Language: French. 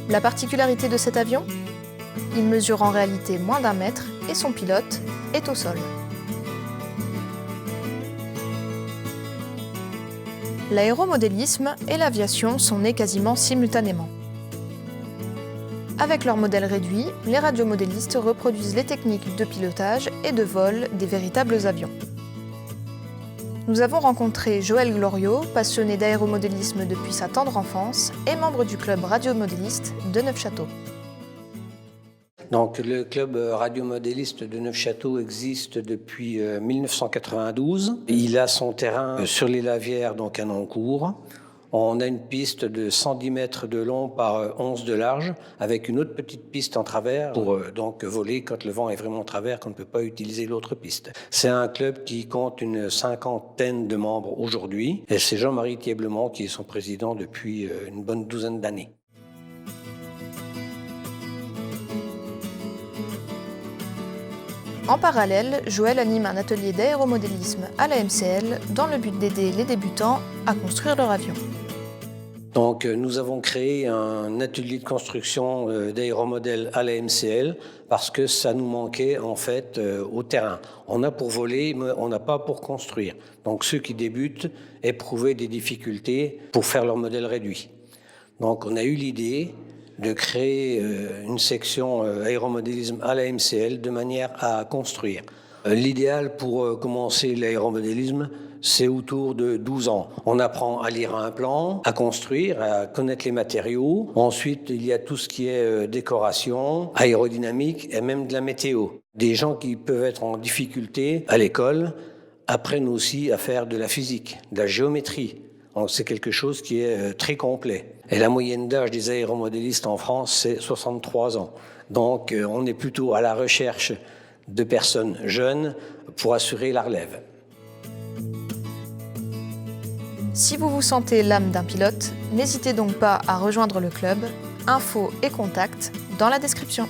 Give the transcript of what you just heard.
La particularité de cet avion ? Il mesure en réalité moins d'1 mètre et son pilote est au sol. L'aéromodélisme et l'aviation sont nés quasiment simultanément. Avec leur modèle réduit, les radiomodélistes reproduisent les techniques de pilotage et de vol des véritables avions. Nous avons rencontré Joël Gloriot, passionné d'aéromodélisme depuis sa tendre enfance et membre du club radiomodéliste de Neufchâteau. Donc, le club radiomodéliste de Neufchâteau existe depuis 1992. Il a son terrain sur les Lavières, donc à Noncourt. On a une piste de 110 mètres de long par 11 de large, avec une autre petite piste en travers pour donc voler quand le vent est vraiment en travers, qu'on ne peut pas utiliser l'autre piste. C'est un club qui compte une 50aine de membres aujourd'hui, et c'est Jean-Marie Thieblement qui est son président depuis une bonne douzaine d'années. En parallèle, Joël anime un atelier d'aéromodélisme à la MCL dans le but d'aider les débutants à construire leur avion. Donc, nous avons créé un atelier de construction d'aéromodèles à la MCL parce que ça nous manquait en fait au terrain. On a pour voler, mais on n'a pas pour construire. Donc, ceux qui débutent éprouvaient des difficultés pour faire leur modèle réduit. Donc, on a eu l'idée de créer une section aéromodélisme à la MCL de manière à construire. L'idéal pour commencer l'aéromodélisme, c'est autour de 12 ans. On apprend à lire un plan, à construire, à connaître les matériaux. Ensuite, il y a tout ce qui est décoration, aérodynamique et même de la météo. Des gens qui peuvent être en difficulté à l'école apprennent aussi à faire de la physique, de la géométrie. Donc, c'est quelque chose qui est très complet. Et la moyenne d'âge des aéromodélistes en France, c'est 63 ans. Donc, on est plutôt à la recherche de personnes jeunes pour assurer la relève. Si vous vous sentez l'âme d'un pilote, n'hésitez donc pas à rejoindre le club. Infos et contacts dans la description.